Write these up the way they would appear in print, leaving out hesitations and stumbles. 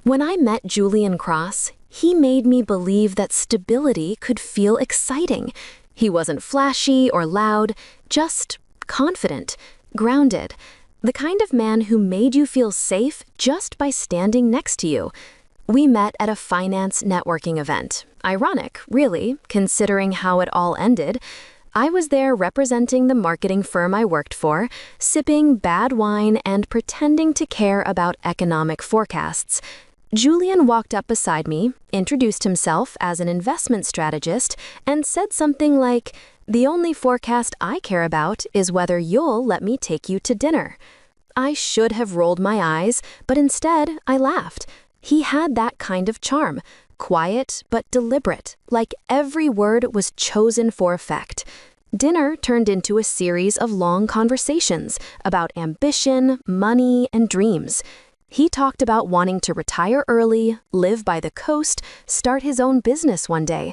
When I met Julian Cross, he made me believe that stability could feel exciting. He wasn't flashy or loud, just confident, grounded, the kind of man who made you feel safe just by standing next to you. We met at a finance networking event. Ironic, really, considering how it all ended. I was there representing the marketing firm I worked for, sipping bad wine and pretending to care about economic forecasts. Julian walked up beside me, introduced himself as an investment strategist, and said something like, "The only forecast I care about is whether you'll let me take you to dinner." I should have rolled my eyes, but instead I laughed. He had that kind of charm, quiet but deliberate, like every word was chosen for effect. Dinner turned into a series of long conversations about ambition, money, and dreams. He talked about wanting to retire early, live by the coast, start his own business one day.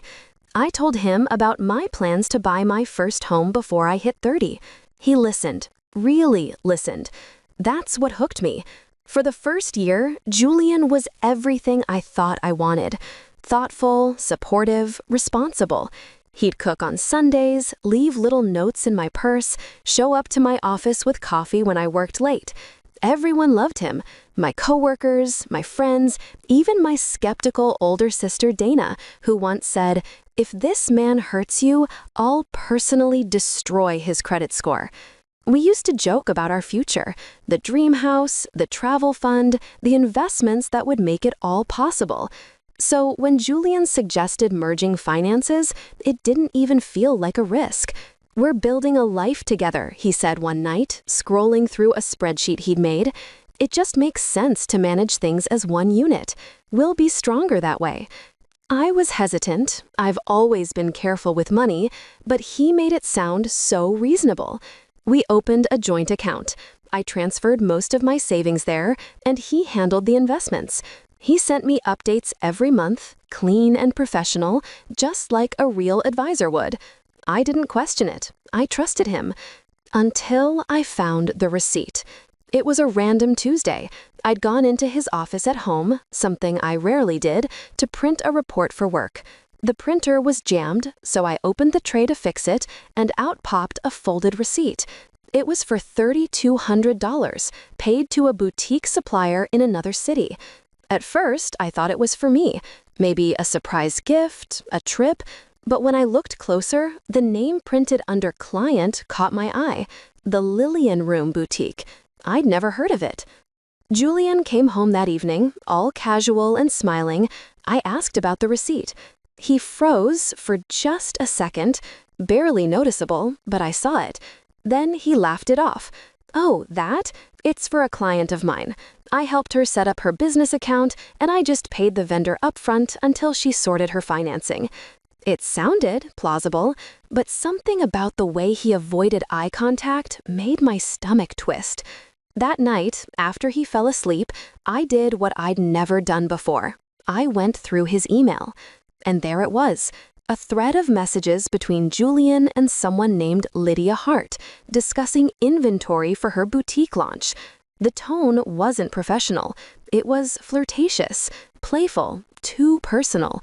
I told him about my plans to buy my first home before I hit 30. He listened, really listened. That's what hooked me. For the first year, Julian was everything I thought I wanted. Thoughtful, supportive, responsible. He'd cook on Sundays, leave little notes in my purse, show up to my office with coffee when I worked late. Everyone loved him. My coworkers, my friends, even my skeptical older sister Dana, who once said, "If this man hurts you, I'll personally destroy his credit score." We used to joke about our future, the dream house, the travel fund, the investments that would make it all possible. So when Julian suggested merging finances, it didn't even feel like a risk. "We're building a life together," he said one night, scrolling through a spreadsheet he'd made. "It just makes sense to manage things as one unit. We'll be stronger that way." I was hesitant. I've always been careful with money, but he made it sound so reasonable. We opened a joint account. I transferred most of my savings there, and he handled the investments. He sent me updates every month, clean and professional, just like a real advisor would. I didn't question it. I trusted him. Until I found the receipt. It was a random Tuesday. I'd gone into his office at home, something I rarely did, to print a report for work. The printer was jammed, so I opened the tray to fix it, and out popped a folded receipt. It was for $3,200, paid to a boutique supplier in another city. At first, I thought it was for me, maybe a surprise gift, a trip, but when I looked closer, the name printed under client caught my eye, the Lillian Room Boutique. I'd never heard of it. Julian came home that evening, all casual and smiling. I asked about the receipt. He froze for just a second, barely noticeable, but I saw it. Then he laughed it off. "Oh, that? It's for a client of mine. I helped her set up her business account, and I just paid the vendor upfront until she sorted her financing." It sounded plausible, but something about the way he avoided eye contact made my stomach twist. That night, after he fell asleep, I did what I'd never done before. I went through his email. And there it was, a thread of messages between Julian and someone named Lydia Hart, discussing inventory for her boutique launch. The tone wasn't professional. It was flirtatious, playful, too personal.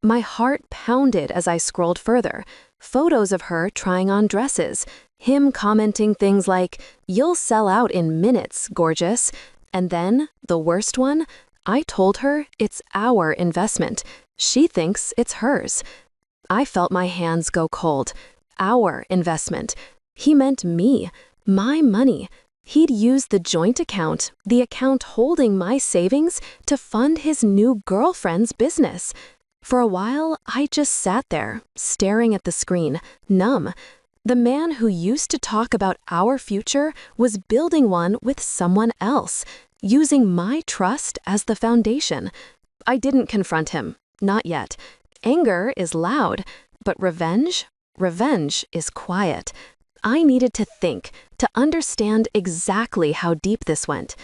My heart pounded as I scrolled further. Photos of her trying on dresses, him commenting things like, "You'll sell out in minutes, gorgeous." And then, the worst one, I told her it's our investment. She thinks it's hers. I felt my hands go cold. Our investment. He meant me, my money. He'd used the joint account, the account holding my savings, to fund his new girlfriend's business. For a while, I just sat there, staring at the screen, numb. The man who used to talk about our future was building one with someone else, using my trust as the foundation. I didn't confront him, not yet. Anger is loud, but revenge is quiet. I needed to think, to understand exactly how deep this went.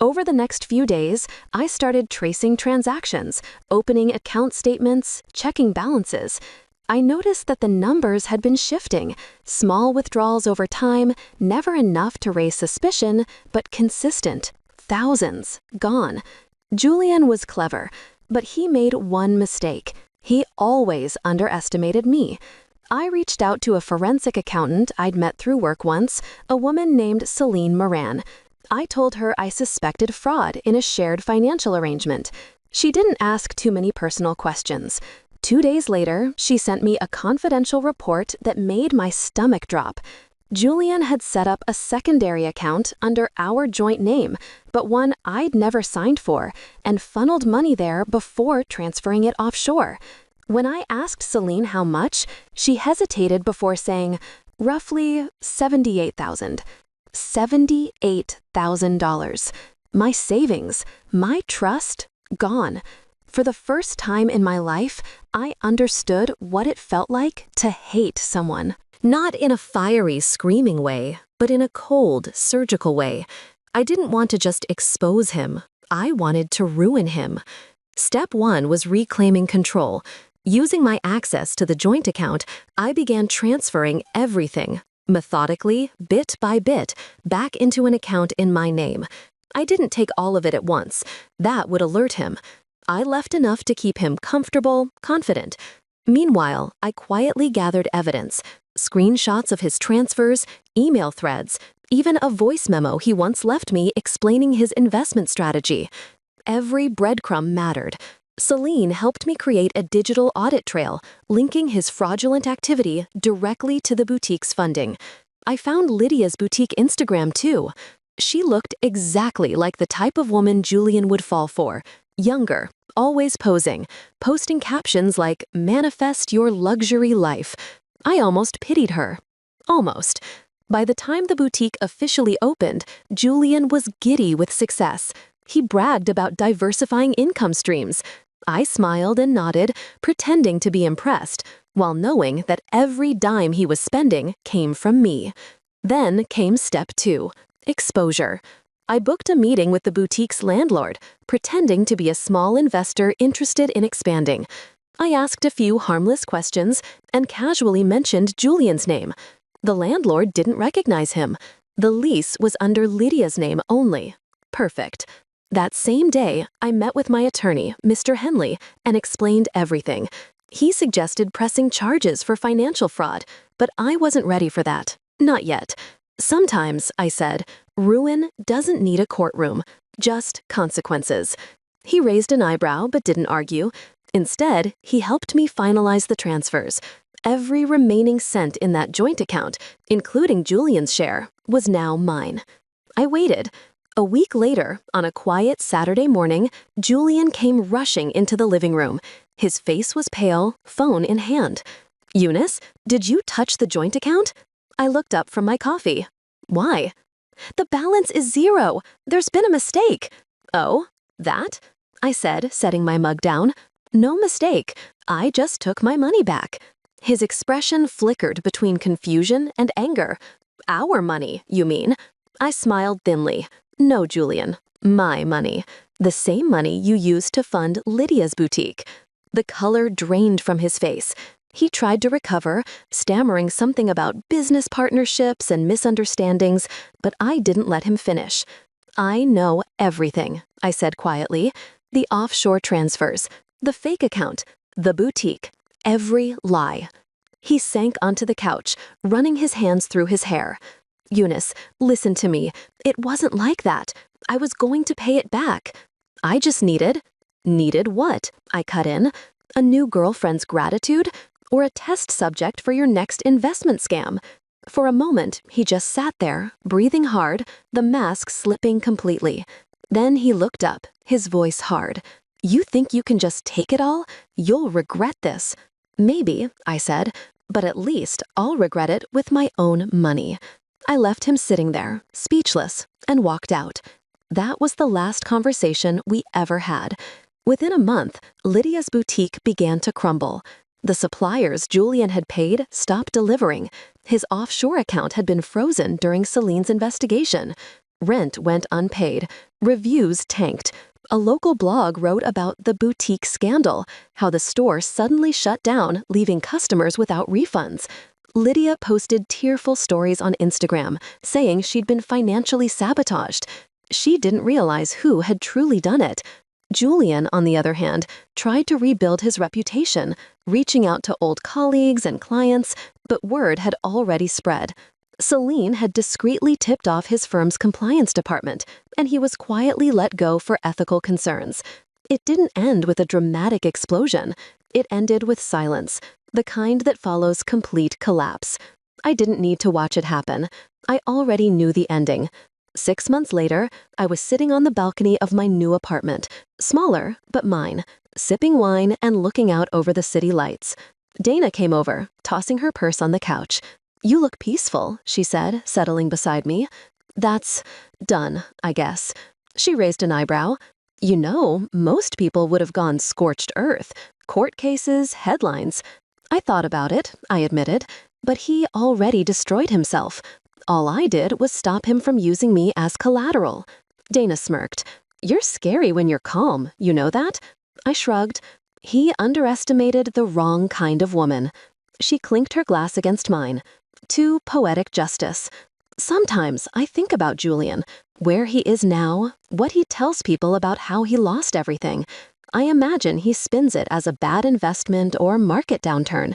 Over the next few days, I started tracing transactions, opening account statements, checking balances. I noticed that the numbers had been shifting, small withdrawals over time, never enough to raise suspicion, but consistent, thousands, gone. Julian was clever, but he made one mistake. He always underestimated me. I reached out to a forensic accountant I'd met through work once, a woman named Celine Moran. I told her I suspected fraud in a shared financial arrangement. She didn't ask too many personal questions. 2 days later, she sent me a confidential report that made my stomach drop. Julian had set up a secondary account under our joint name, but one I'd never signed for, and funneled money there before transferring it offshore. When I asked Celine how much, she hesitated before saying, roughly $78,000. $78,000. My savings, my trust, gone. For the first time in my life, I understood what it felt like to hate someone. Not in a fiery, screaming way, but in a cold, surgical way. I didn't want to just expose him. I wanted to ruin him. Step 1 was reclaiming control. Using my access to the joint account, I began transferring everything, methodically, bit by bit, back into an account in my name. I didn't take all of it at once. That would alert him. I left enough to keep him comfortable, confident. Meanwhile, I quietly gathered evidence, screenshots of his transfers, email threads, even a voice memo he once left me explaining his investment strategy. Every breadcrumb mattered. Celine helped me create a digital audit trail, linking his fraudulent activity directly to the boutique's funding. I found Lydia's boutique Instagram too. She looked exactly like the type of woman Julian would fall for. Younger, always posing, posting captions like, "Manifest your luxury life." I almost pitied her. Almost. By the time the boutique officially opened, Julian was giddy with success. He bragged about diversifying income streams. I smiled and nodded, pretending to be impressed, while knowing that every dime he was spending came from me. Then came step 2, exposure. I booked a meeting with the boutique's landlord, pretending to be a small investor interested in expanding. I asked a few harmless questions and casually mentioned Julian's name. The landlord didn't recognize him. The lease was under Lydia's name only. Perfect. That same day, I met with my attorney, Mr. Henley, and explained everything. He suggested pressing charges for financial fraud, but I wasn't ready for that. Not yet. Sometimes, I said, ruin doesn't need a courtroom, just consequences. He raised an eyebrow but didn't argue. Instead, he helped me finalize the transfers. Every remaining cent in that joint account, including Julian's share, was now mine. I waited. A week later, on a quiet Saturday morning, Julian came rushing into the living room. His face was pale, phone in hand. "Eunice, did you touch the joint account?" I looked up from my coffee. "Why?" "The balance is 0. There's been a mistake." "Oh, that?" I said, setting my mug down. "No mistake. I just took my money back." His expression flickered between confusion and anger. "Our money, you mean?" I smiled thinly. "No, Julian. My money. The same money you used to fund Lydia's boutique." The color drained from his face. He tried to recover, stammering something about business partnerships and misunderstandings, but I didn't let him finish. "I know everything," I said quietly. "The offshore transfers, the fake account, the boutique, every lie." He sank onto the couch, running his hands through his hair. "Eunice, listen to me. It wasn't like that. I was going to pay it back. I just needed..." "Needed what?" I cut in. "A new girlfriend's gratitude? Or a test subject for your next investment scam?" For a moment, he just sat there, breathing hard, the mask slipping completely. Then he looked up, his voice hard. "You think you can just take it all? You'll regret this." "Maybe," I said, "but at least I'll regret it with my own money." I left him sitting there, speechless, and walked out. That was the last conversation we ever had. Within a month, Lydia's boutique began to crumble. The suppliers Julian had paid stopped delivering. His offshore account had been frozen during Celine's investigation. Rent went unpaid. Reviews tanked. A local blog wrote about the boutique scandal, how the store suddenly shut down, leaving customers without refunds. Lydia posted tearful stories on Instagram, saying she'd been financially sabotaged. She didn't realize who had truly done it. Julian, on the other hand, tried to rebuild his reputation, reaching out to old colleagues and clients, but word had already spread. Celine had discreetly tipped off his firm's compliance department, and he was quietly let go for ethical concerns. It didn't end with a dramatic explosion. It ended with silence, the kind that follows complete collapse. I didn't need to watch it happen. I already knew the ending. 6 months later, I was sitting on the balcony of my new apartment, smaller, but mine, sipping wine and looking out over the city lights. Dana came over, tossing her purse on the couch. "You look peaceful," she said, settling beside me. "That's done, I guess." She raised an eyebrow. "You know, most people would have gone scorched earth. Court cases, headlines." I thought about it, I admitted, but he already destroyed himself. All I did was stop him from using me as collateral. Dana smirked. "You're scary when you're calm, you know that?" I shrugged. He underestimated the wrong kind of woman. She clinked her glass against mine. Too poetic justice. Sometimes I think about Julian, where he is now, what he tells people about how he lost everything. I imagine he spins it as a bad investment or market downturn.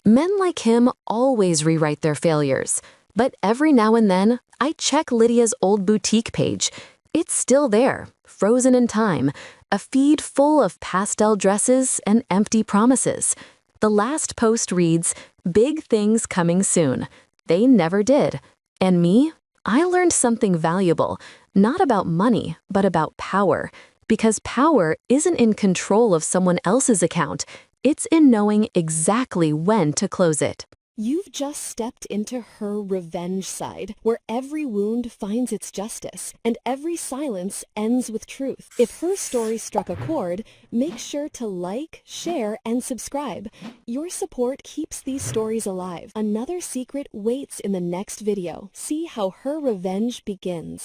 Men like him always rewrite their failures. But every now and then, I check Lydia's old boutique page. It's still there, frozen in time, a feed full of pastel dresses and empty promises. The last post reads, "Big things coming soon." They never did. And me? I learned something valuable, not about money, but about power. Because power isn't in control of someone else's account. It's in knowing exactly when to close it. You've just stepped into her revenge side, where every wound finds its justice, and every silence ends with truth. If her story struck a chord, make sure to like, share, and subscribe. Your support keeps these stories alive. Another secret waits in the next video. See how her revenge begins.